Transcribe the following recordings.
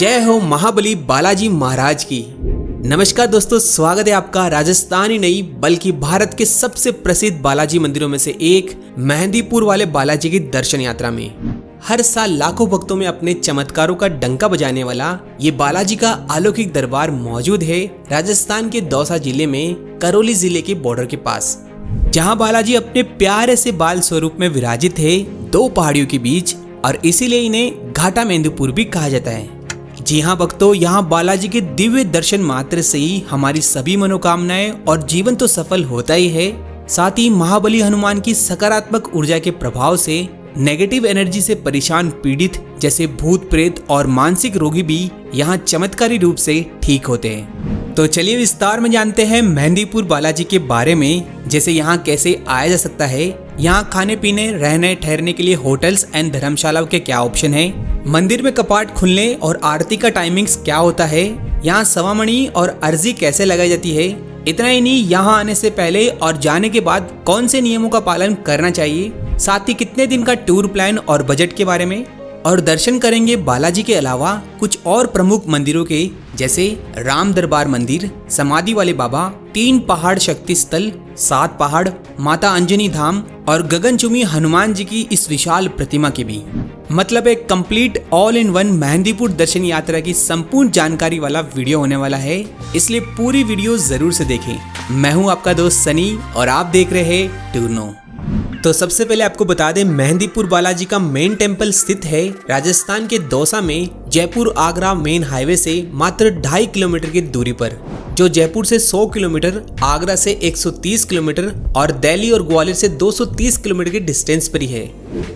जय हो महाबली बालाजी महाराज की। नमस्कार दोस्तों, स्वागत है आपका राजस्थान ही नहीं बल्कि भारत के सबसे प्रसिद्ध बालाजी मंदिरों में से एक मेहंदीपुर वाले बालाजी की दर्शन यात्रा में हर साल लाखों भक्तों में अपने चमत्कारों का डंका बजाने वाला ये बालाजी का अलौकिक दरबार मौजूद है राजस्थान के दौसा जिले में करौली जिले के बॉर्डर के पास, जहां बालाजी अपने प्यारे से बाल स्वरूप में विराजित है दो पहाड़ियों के बीच, और इसीलिए इन्हें घाटा मेहंदीपुर भी कहा जाता है। जी हाँ भक्तों, यहाँ बालाजी के दिव्य दर्शन मात्र से ही हमारी सभी मनोकामनाएं और जीवन तो सफल होता ही है, साथ ही महाबली हनुमान की सकारात्मक ऊर्जा के प्रभाव से नेगेटिव एनर्जी से परेशान पीड़ित जैसे भूत प्रेत और मानसिक रोगी भी यहाँ चमत्कारी रूप से ठीक होते हैं। तो चलिए विस्तार में जानते हैं मेहंदीपुर बालाजी के बारे में, जैसे यहाँ कैसे आया जा सकता है, यहाँ खाने पीने रहने ठहरने के लिए होटल्स एंड धर्मशालाओं के क्या ऑप्शन है, मंदिर में कपाट खुलने और आरती का टाइमिंग्स क्या होता है, यहाँ सवामणि और अर्जी कैसे लगाई जाती है। इतना ही नहीं, यहाँ आने से पहले और जाने के बाद कौन से नियमों का पालन करना चाहिए, साथ ही कितने दिन का टूर प्लान और बजट के बारे में, और दर्शन करेंगे बालाजी के अलावा कुछ और प्रमुख मंदिरों के, जैसे राम दरबार मंदिर, समाधि वाले बाबा, 3 पहाड़ शक्ति स्थल, 7 पहाड़, माता अंजनी धाम और गगनचुंबी हनुमान जी की इस विशाल प्रतिमा की भी। मतलब एक complete all in one Mehandipur दर्शन यात्रा की संपूर्ण जानकारी वाला वीडियो होने वाला है, इसलिए पूरी वीडियो जरूर से देखें। मैं हूं आपका दोस्त सनी और आप देख रहे हैं टूरनो। तो सबसे पहले आपको बता दें, मेहंदीपुर बालाजी का मेन टेम्पल स्थित है राजस्थान के दौसा में जयपुर आगरा मेन हाईवे से मात्र 2.5 किलोमीटर की दूरी पर, जो जयपुर से 100 किलोमीटर, आगरा से 130 किलोमीटर और दिल्ली और ग्वालियर से 230 किलोमीटर के डिस्टेंस पर ही है।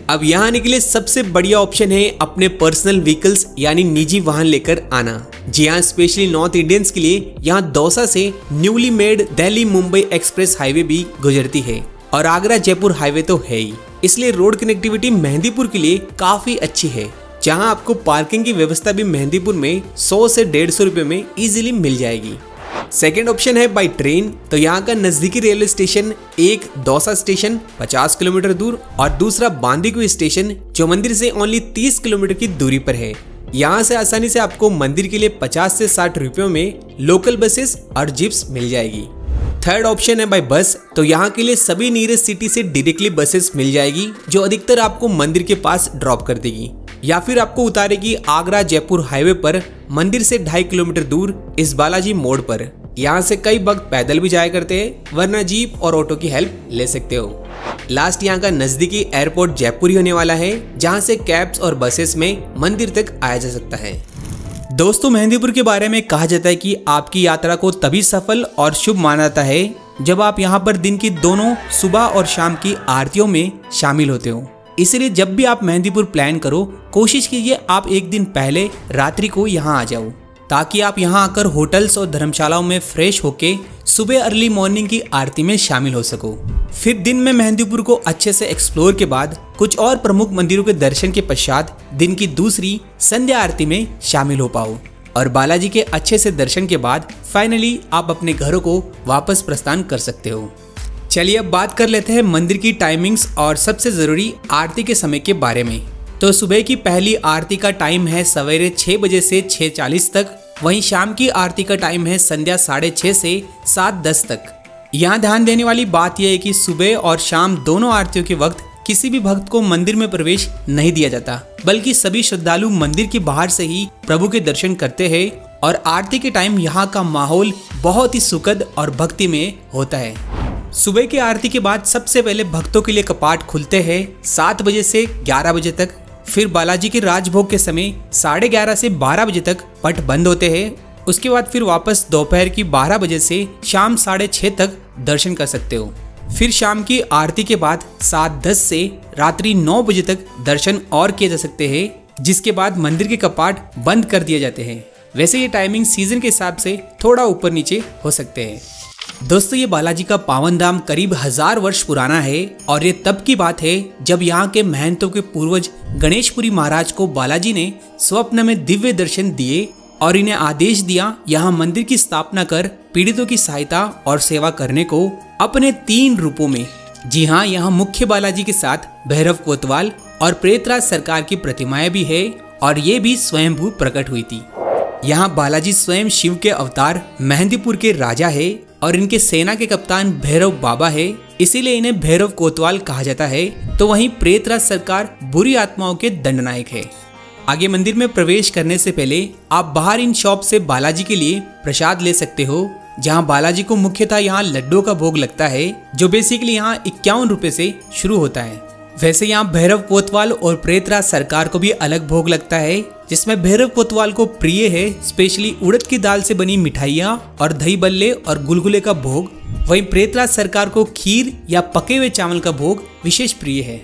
अब यहाँ आने के लिए सबसे बढ़िया ऑप्शन है अपने पर्सनल व्हीकल्स यानी निजी वाहन लेकर आना। जी हाँ, स्पेशली नॉर्थ इंडियंस के लिए यहाँ दौसा से newly made Delhi Mumbai express highway भी गुजरती है और आगरा जयपुर हाईवे तो है ही, इसलिए रोड कनेक्टिविटी मेहंदीपुर के लिए काफी अच्छी है, जहां आपको पार्किंग की व्यवस्था भी मेहंदीपुर में 100 से 150 रुपए में इजीली मिल जाएगी। सेकेंड ऑप्शन है बाई ट्रेन। तो यहाँ का नजदीकी रेलवे स्टेशन एक दौसा स्टेशन 50 किलोमीटर दूर और दूसरा बांदीकुई स्टेशन जो मंदिर से ओनली 30 किलोमीटर की दूरी पर है। यहाँ से आसानी से आपको मंदिर के लिए 50 से 60 रुपयों में लोकल बसेस और जिप्स मिल जाएगी। थर्ड ऑप्शन है बाय बस। तो यहाँ के लिए सभी नियरेस्ट सिटी से डायरेक्टली बसेस मिल जाएगी, जो अधिकतर आपको मंदिर के पास ड्रॉप कर देगी या फिर आपको उतारेगी आगरा जयपुर हाईवे पर मंदिर से 2.5 किलोमीटर दूर इस बालाजी मोड़ पर। यहाँ से कई भक्त पैदल भी जाया करते हैं, वरना जीप और ऑटो की हेल्प ले सकते हो। लास्ट यहाँ का नजदीकी एयरपोर्ट जयपुर ही होने वाला है, जहाँ से कैब्स और बसेस में मंदिर तक आया जा सकता है। दोस्तों, मेहंदीपुर के बारे में कहा जाता है कि आपकी यात्रा को तभी सफल और शुभ माना जाता है जब आप यहाँ पर दिन की दोनों सुबह और शाम की आरतियों में शामिल होते हो। इसलिए जब भी आप मेहंदीपुर प्लान करो, कोशिश कीजिए आप एक दिन पहले रात्रि को यहाँ आ जाओ, ताकि आप यहाँ आकर होटल्स और धर्मशालाओं में फ्रेश होके सुबह अर्ली मॉर्निंग की आरती में शामिल हो सको। फिर दिन में मेहंदीपुर को अच्छे से एक्सप्लोर के बाद कुछ और प्रमुख मंदिरों के दर्शन के पश्चात दिन की दूसरी संध्या आरती में शामिल हो पाओ, और बालाजी के अच्छे से दर्शन के बाद फाइनली आप अपने घरों को वापस प्रस्थान कर सकते हो। चलिए अब बात कर लेते हैं मंदिर की टाइमिंग्स और सबसे जरूरी आरती के समय के बारे में। तो सुबह की पहली आरती का टाइम है सवेरे 6 बजे से 6:40 तक। वहीं शाम की आरती का टाइम है संध्या 6:30 से 7:10 तक। यहाँ ध्यान देने वाली बात यह है कि सुबह और शाम दोनों आरतियों के वक्त किसी भी भक्त को मंदिर में प्रवेश नहीं दिया जाता, बल्कि सभी श्रद्धालु मंदिर के बाहर से ही प्रभु के दर्शन करते हैं, और आरती के टाइम यहाँ का माहौल बहुत ही सुखद और भक्तिमय होता है। सुबह की आरती के बाद सबसे पहले भक्तों के लिए कपाट खुलते हैं 7 बजे से 11 बजे तक। फिर बालाजी के राजभोग के समय 11:30 से 12 बजे तक पट बंद होते हैं। उसके बाद फिर वापस दोपहर की 12 बजे से शाम 6:30 तक दर्शन कर सकते हो। फिर शाम की आरती के बाद 7:10 से रात्रि 9 बजे तक दर्शन और किए जा सकते हैं, जिसके बाद मंदिर के कपाट बंद कर दिए जाते हैं। वैसे ये टाइमिंग सीजन के हिसाब से थोड़ा ऊपर नीचे हो सकते हैं। दोस्तों, ये बालाजी का पावन धाम करीब 1000 वर्ष पुराना है, और ये तब की बात है जब यहाँ के महंतों के पूर्वज गणेशपुरी महाराज को बालाजी ने स्वप्न में दिव्य दर्शन दिए और इन्हें आदेश दिया यहाँ मंदिर की स्थापना कर पीड़ितों की सहायता और सेवा करने को अपने 3 रूपों में। जी हाँ, यहाँ मुख्य बालाजी के साथ भैरव कोतवाल और प्रेतराज सरकार की प्रतिमाएं भी है, और ये भी स्वयंभू प्रकट हुई थी। यहाँ बालाजी स्वयं शिव के अवतार मेहंदीपुर के राजा है और इनके सेना के कप्तान भैरव बाबा है, इसीलिए इन्हें भैरव कोतवाल कहा जाता है। तो वहीं प्रेतराज सरकार बुरी आत्माओं के दंडनायक है। आगे मंदिर में प्रवेश करने से पहले आप बाहर इन शॉप से बालाजी के लिए प्रसाद ले सकते हो, जहां बालाजी को मुख्यतः यहाँ लड्डू का भोग लगता है, जो बेसिकली यहाँ 51 रुपए से शुरू होता है। वैसे यहाँ भैरव कोतवाल और प्रेतराज सरकार को भी अलग भोग लगता है, जिसमें भैरव कोतवाल को प्रिय है स्पेशली उड़द की दाल से बनी मिठाइयाँ और दही बल्ले और गुलगुले का भोग। वहीं प्रेतराज सरकार को खीर या पके हुए चावल का भोग विशेष प्रिय है।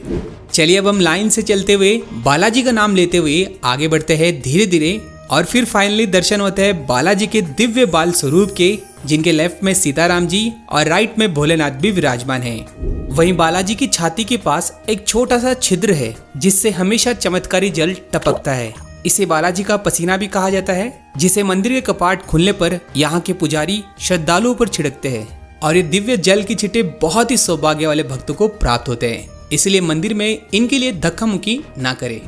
चलिए अब हम लाइन से चलते हुए बालाजी का नाम लेते हुए आगे बढ़ते हैं धीरे धीरे, और फिर फाइनली दर्शन होते हैं बालाजी के दिव्य बाल स्वरूप के, जिनके लेफ्ट में सीताराम जी और राइट में भोलेनाथ भी विराजमान हैं। वहीं बालाजी की छाती के पास एक छोटा सा छिद्र है, जिससे हमेशा चमत्कारी जल टपकता है। इसे बालाजी का पसीना भी कहा जाता है, जिसे मंदिर के कपाट खुलने पर यहाँ के पुजारी श्रद्धालुओं पर छिड़कते हैं, और ये दिव्य जल की छींटे बहुत ही सौभाग्य वाले भक्तों को प्राप्त होते हैं, इसलिए मंदिर में इनके लिए धक्का मुक्की ना करें।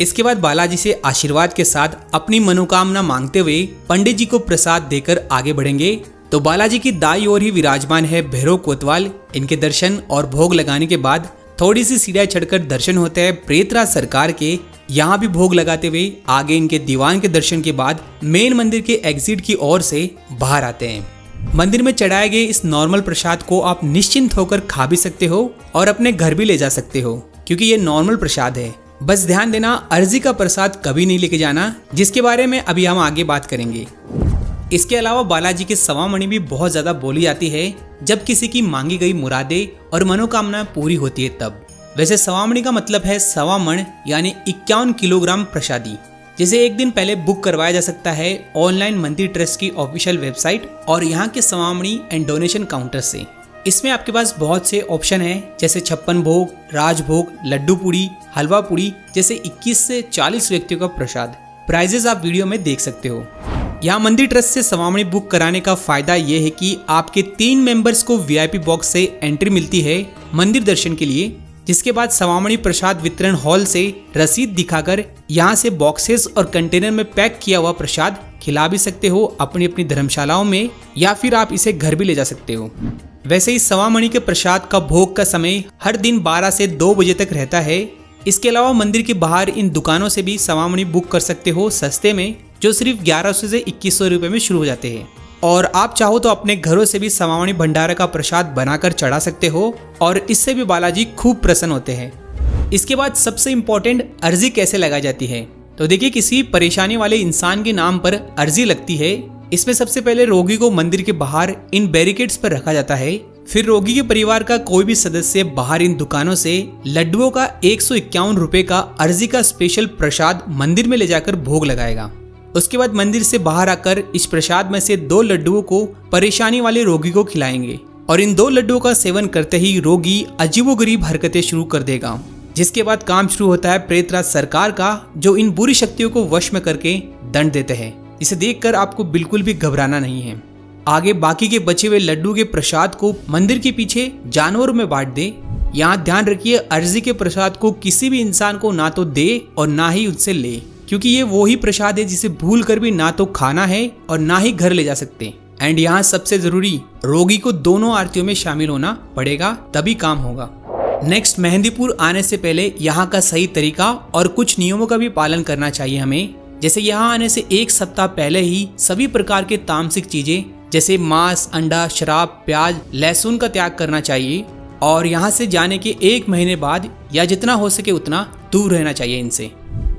इसके बाद बालाजी से आशीर्वाद के साथ अपनी मनोकामना मांगते हुए पंडित जी को प्रसाद देकर आगे बढ़ेंगे। तो बालाजी की दाई ओर ही विराजमान है भैरव कोतवाल। इनके दर्शन और भोग लगाने के बाद थोड़ी सी सीढ़ियां चढ़कर दर्शन होते हैं प्रेतराज सरकार के। यहाँ भी भोग लगाते हुए आगे इनके दीवान के दर्शन के बाद मेन मंदिर के एग्जिट की ओर से बाहर आते हैं। मंदिर में चढ़ाए गए इस नॉर्मल प्रसाद को आप निश्चिंत होकर खा भी सकते हो और अपने घर भी ले जा सकते हो, क्योंकि ये नॉर्मल प्रसाद है। बस ध्यान देना, अर्जी का प्रसाद कभी नहीं लेके जाना, जिसके बारे में अभी हम आगे बात करेंगे। इसके अलावा बालाजी की सवा मणि भी बहुत ज्यादा बोली जाती है जब किसी की मांगी गई मुरादें और मनोकामना पूरी होती है तब। वैसे सवा मणि का मतलब है सवा मण यानी 51 किलोग्राम प्रसादी, जिसे एक दिन पहले बुक करवाया जा सकता है ऑनलाइन मंदिर ट्रस्ट की ऑफिशियल वेबसाइट और यहाँ के सवा मणि एंड डोनेशन काउंटर से। इसमें आपके पास बहुत से ऑप्शन हैं, जैसे 56 भोग, राजभोग, लड्डू पूड़ी, हलवा पूड़ी जैसे 21 से 40 व्यक्तियों का प्रसाद। प्राइजेस आप वीडियो में देख सकते हो। यहाँ मंदिर ट्रस्ट से सवामणी बुक कराने का फायदा ये है कि आपके 3 मेंबर्स को वीआईपी बॉक्स से एंट्री मिलती है मंदिर दर्शन के लिए, जिसके बाद सवामणी प्रसाद वितरण हॉल से रसीद दिखाकर यहाँ से बॉक्सेस और कंटेनर में पैक किया हुआ प्रसाद खिला भी सकते हो अपनी अपनी धर्मशालाओं में, या फिर आप इसे घर भी ले जा सकते हो। वैसे इस सवामणी के प्रसाद का भोग का समय हर दिन 12 से 2 बजे तक रहता है। इसके अलावा मंदिर के बाहर इन दुकानों से भी सवामणी बुक कर सकते हो सस्ते में, जो सिर्फ 1100 से 2100 रुपए में शुरू हो जाते हैं। और आप चाहो तो अपने घरों से भी सवामणी भंडारा का प्रसाद बनाकर चढ़ा सकते हो और इससे भी बालाजी खूब प्रसन्न होते हैं। इसके बाद सबसे इम्पोर्टेंट, अर्जी कैसे लगाई जाती है। तो देखिए, किसी परेशानी वाले इंसान के नाम पर अर्जी लगती है। इसमें सबसे पहले रोगी को मंदिर के बाहर इन बैरिकेड्स पर रखा जाता है। फिर रोगी के परिवार का कोई भी सदस्य बाहर इन दुकानों से लड्डुओं का 151 रुपए का अर्जी का स्पेशल प्रसाद मंदिर में ले जाकर भोग लगाएगा। उसके बाद मंदिर से बाहर आकर इस प्रसाद में से 2 लड्डुओं को परेशानी वाले रोगी को खिलाएंगे और इन 2 लड्डुओं का सेवन करते ही रोगी अजीबोगरीब हरकतें शुरू कर देगा, जिसके बाद काम शुरू होता है प्रेतराज सरकार का, जो इन बुरी शक्तियों को वश में करके दंड देते हैं। इसे देखकर आपको बिल्कुल भी घबराना नहीं है। आगे बाकी के बचे हुए लड्डू के प्रसाद को मंदिर के पीछे जानवरों में बांट दे। यहाँ ध्यान रखिए, अर्जी के प्रसाद को किसी भी इंसान को ना तो दे और ना ही उससे ले, क्योंकि ये वो ही प्रसाद है जिसे भूल कर भी ना तो खाना है और ना ही घर ले जा सकते। एंड यहाँ सबसे जरूरी, रोगी को दोनों आरतियों में शामिल होना पड़ेगा, तभी काम होगा। नेक्स्ट, मेहंदीपुर आने से पहले यहाँ का सही तरीका और कुछ नियमों का भी पालन करना चाहिए हमें। जैसे यहाँ आने से 1 सप्ताह पहले ही सभी प्रकार के तामसिक चीजें जैसे मांस, अंडा, शराब, प्याज, लहसुन का त्याग करना चाहिए और यहाँ से जाने के 1 महीने बाद या जितना हो सके उतना दूर रहना चाहिए इनसे।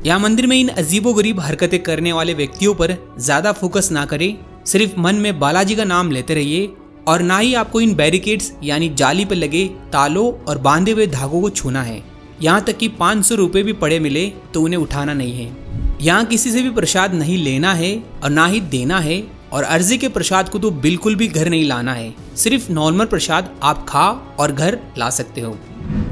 यहाँ मंदिर में इन अजीबोगरीब हरकतें करने वाले व्यक्तियों पर ज्यादा फोकस ना करें, सिर्फ मन में बालाजी का नाम लेते रहिए और ना ही आपको इन बैरिकेड्स यानी जाली पर लगे तालों और बांधे हुए धागों को छूना है। यहाँ तक कि 500 रुपये भी पड़े मिले तो उन्हें उठाना नहीं है। यहाँ किसी से भी प्रसाद नहीं लेना है और ना ही देना है, और अर्जी के प्रसाद को तो बिल्कुल भी घर नहीं लाना है। सिर्फ नॉर्मल प्रसाद आप खा और घर ला सकते हो,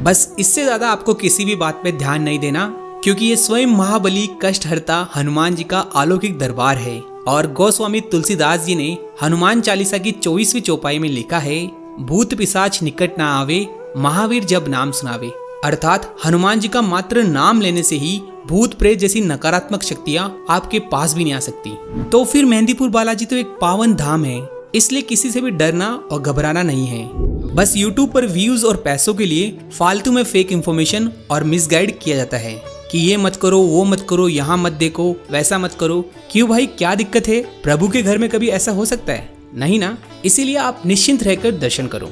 बस इससे ज्यादा आपको किसी भी बात पे ध्यान नहीं देना, क्योंकि ये स्वयं महाबली कष्टहर्ता हनुमान जी का अलौकिक दरबार है। और गोस्वामी तुलसीदास जी ने हनुमान चालीसा की 24वीं चौपाई में लिखा है, भूत पिशाच निकट ना आवे, महावीर जब नाम सुनावे। अर्थात हनुमान जी का मात्र नाम लेने से ही भूत प्रेत जैसी नकारात्मक शक्तियाँ आपके पास भी नहीं आ सकती। तो फिर मेहंदीपुर बालाजी तो एक पावन धाम है, इसलिए किसी से भी डरना और घबराना नहीं है। बस YouTube पर व्यूज और पैसों के लिए फालतू में फेक इंफॉर्मेशन और मिसगाइड किया जाता है कि ये मत करो, वो मत करो, यहाँ मत देखो, वैसा मत करो। क्यों भाई, क्या दिक्कत है? प्रभु के घर में कभी ऐसा हो सकता है? नहीं ना। इसीलिए आप निश्चिंत रहकर दर्शन करो।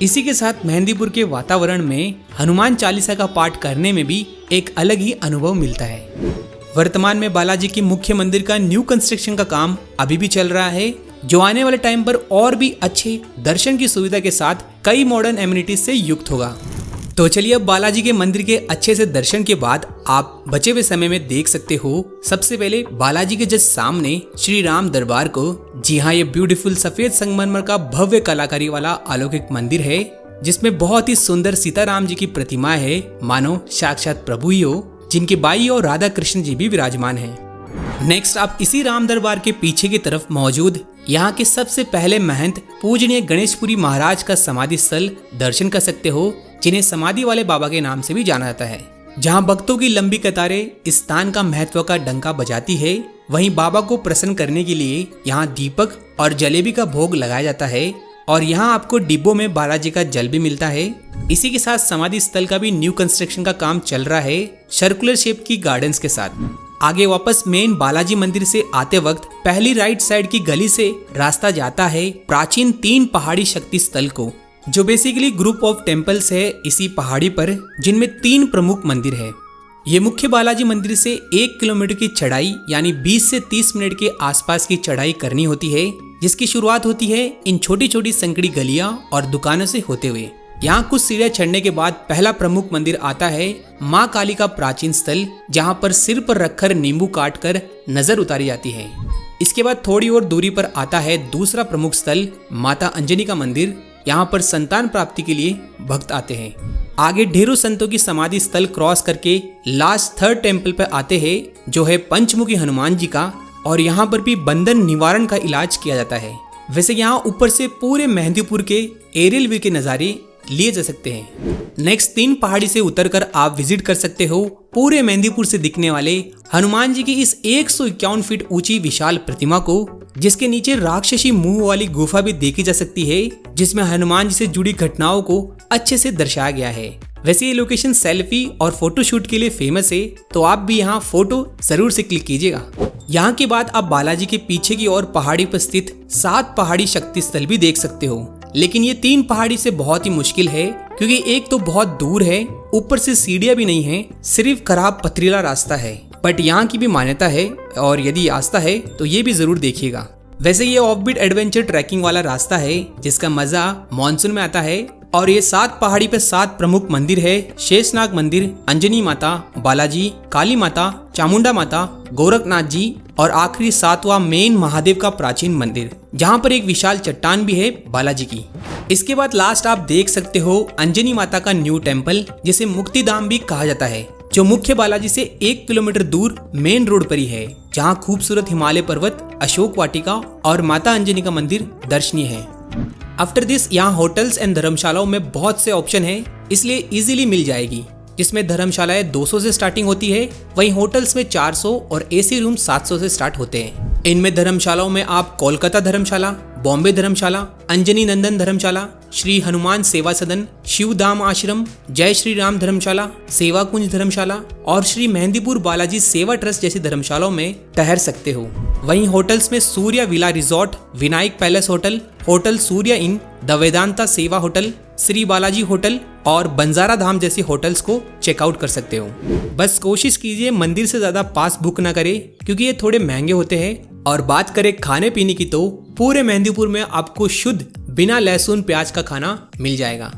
इसी के साथ मेहंदीपुर के वातावरण में हनुमान चालीसा का पाठ करने में भी एक अलग ही अनुभव मिलता है। वर्तमान में बालाजी के मुख्य मंदिर का न्यू कंस्ट्रक्शन का काम अभी भी चल रहा है, जो आने वाले टाइम पर और भी अच्छे दर्शन की सुविधा के साथ कई मॉडर्न एमिनिटीज से युक्त होगा। तो चलिए अब बालाजी के मंदिर के अच्छे से दर्शन के बाद आप बचे हुए समय में देख सकते हो सबसे पहले बालाजी के जस्ट सामने श्री राम दरबार को। जी हाँ, ये ब्यूटीफुल सफेद संगमरमर का भव्य कलाकारी वाला अलौकिक मंदिर है, जिसमें बहुत ही सुंदर सीताराम जी की प्रतिमा है, मानो साक्षात प्रभु ही हो, जिनके बाई और राधा कृष्ण जी भी विराजमान हैं। नेक्स्ट आप इसी राम दरबार के पीछे की तरफ मौजूद यहाँ के सबसे पहले महंत पूजनीय गणेशपुरी महाराज का समाधि स्थल दर्शन कर सकते हो, जिन्हें समाधि वाले बाबा के नाम से भी जाना जाता है। जहाँ भक्तों की लंबी कतारें इस स्थान का महत्व का डंका बजाती है, वहीं बाबा को प्रसन्न करने के लिए यहाँ दीपक और जलेबी का भोग लगाया जाता है और यहाँ आपको डिब्बों में बालाजी का जल भी मिलता है। इसी के साथ समाधि स्थल का भी न्यू कंस्ट्रक्शन का काम चल रहा है, सर्कुलर शेप की गार्डन्स के साथ। आगे वापस मेन बालाजी मंदिर से आते वक्त पहली राइट साइड की गली से रास्ता जाता है प्राचीन 3 पहाड़ी शक्ति स्थल को, जो बेसिकली ग्रुप ऑफ टेम्पल्स है इसी पहाड़ी पर, जिनमें 3 प्रमुख मंदिर है। ये मुख्य बालाजी मंदिर से 1 किलोमीटर की चढ़ाई यानी 20 से 30 मिनट के आसपास की चढ़ाई करनी होती है, जिसकी शुरुआत होती है इन छोटी छोटी संकड़ी गलियां और दुकानों से होते हुए। यहाँ कुछ सीढ़ियां चढ़ने के बाद पहला प्रमुख मंदिर आता है माँ काली का प्राचीन स्थल, जहाँ पर सिर पर रखकर नींबू काट कर नजर उतारी जाती है। इसके बाद थोड़ी और दूरी पर आता है दूसरा प्रमुख स्थल माता अंजनी का मंदिर। यहाँ पर संतान प्राप्ति के लिए भक्त आते हैं। आगे ढेरों संतों की समाधि स्थल क्रॉस करके लास्ट 3rd टेम्पल पे आते हैं, जो है पंचमुखी हनुमान जी का, और यहाँ पर भी बंधन निवारण का इलाज किया जाता है। वैसे यहाँ ऊपर से पूरे मेहंदीपुर के एरियल व्यू के नज़ारे लिए जा सकते हैं। नेक्स्ट 3 पहाड़ी से उतरकर आप विजिट कर सकते हो पूरे मेहंदीपुर से दिखने वाले हनुमान जी की इस 151 फीट ऊंची विशाल प्रतिमा को, जिसके नीचे राक्षसी मुंह वाली गुफा भी देखी जा सकती है, जिसमें हनुमान जी से जुड़ी घटनाओं को अच्छे से दर्शाया गया है। वैसे ये लोकेशन सेल्फी और फोटोशूट के लिए फेमस है, तो आप भी यहाँ फोटो जरूर से क्लिक कीजिएगा। यहाँ के बाद आप बालाजी के पीछे की ओर पहाड़ी पर स्थित 7 पहाड़ी शक्ति स्थल भी देख सकते हो, लेकिन ये 3 पहाड़ी से बहुत ही मुश्किल है, क्योंकि एक तो बहुत दूर है, ऊपर से सीढ़ियां भी नहीं है, सिर्फ खराब पथरीला रास्ता है। बट यहाँ की भी मान्यता है, और यदि आस्था है तो ये भी जरूर देखिएगा। वैसे ये ऑफबीट एडवेंचर ट्रैकिंग वाला रास्ता है, जिसका मजा मानसून में आता है। और ये 7 पहाड़ी पे 7 प्रमुख मंदिर है, शेषनाग मंदिर, अंजनी माता, बालाजी, काली माता, चामुंडा माता, गोरखनाथ जी, और आखिरी 7वां मेन महादेव का प्राचीन मंदिर, जहाँ पर एक विशाल चट्टान भी है बालाजी की। इसके बाद लास्ट आप देख सकते हो अंजनी माता का न्यू टेम्पल, जिसे मुक्तिधाम भी कहा जाता है, जो मुख्य बालाजी से 1 किलोमीटर दूर मेन रोड पर ही है, जहाँ खूबसूरत हिमालय पर्वत, अशोक वाटिका और माता अंजनी का मंदिर दर्शनीय है। आफ्टर दिस यहाँ होटल्स एंड धर्मशालाओं में बहुत से ऑप्शन है, इसलिए इजीली मिल जाएगी, जिसमें धर्मशालाएं 200 से स्टार्टिंग होती है, वहीं होटल्स में 400 और एसी रूम 700 से स्टार्ट होते हैं। इनमें धर्मशालाओं में आप कोलकाता धर्मशाला, बॉम्बे धर्मशाला, अंजनी नंदन धर्मशाला, श्री हनुमान सेवा सदन, शिवधाम आश्रम, जय श्री राम धर्मशाला, सेवा कुंज धर्मशाला और श्री मेहंदीपुर बालाजी सेवा ट्रस्ट जैसी धर्मशालाओं में ठहर सकते हो। वहीं होटल्स में Surya villa resort, Vinayak palace hotel, hotel Surya in, the Vedanta सेवा होटल, श्री बालाजी होटल और बंजारा धाम जैसे होटल्स को चेकआउट कर सकते हो। बस कोशिश कीजिए मंदिर से ज्यादा पास बुक ना करें, क्योंकि ये थोड़े महंगे होते हैं। और बात करें खाने पीने की, तो पूरे मेहंदीपुर में आपको शुद्ध बिना लहसुन प्याज का खाना मिल जाएगा।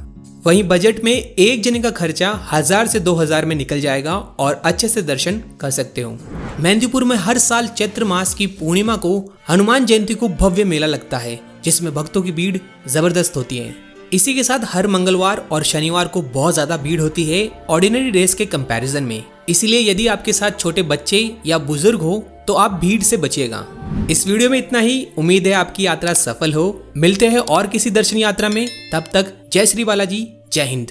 वहीं बजट में एक जने का खर्चा 1000 से 2000 में निकल जाएगा और अच्छे से दर्शन कर सकते हो। मेहंदीपुर में हर साल चैत्र मास की पूर्णिमा को हनुमान जयंती को भव्य मेला लगता है, जिसमें भक्तों की भीड़ जबरदस्त होती है। इसी के साथ हर मंगलवार और शनिवार को बहुत ज्यादा भीड़ होती है ऑर्डिनरी डेज के कंपैरिजन में। इसलिए यदि आपके साथ छोटे बच्चे या बुजुर्ग हो तो आप भीड़ से बचिएगा। इस वीडियो में इतना ही। उम्मीद है आपकी यात्रा सफल हो। मिलते हैं और किसी दर्शन यात्रा में। तब तक जय श्री बालाजी, जय हिंद।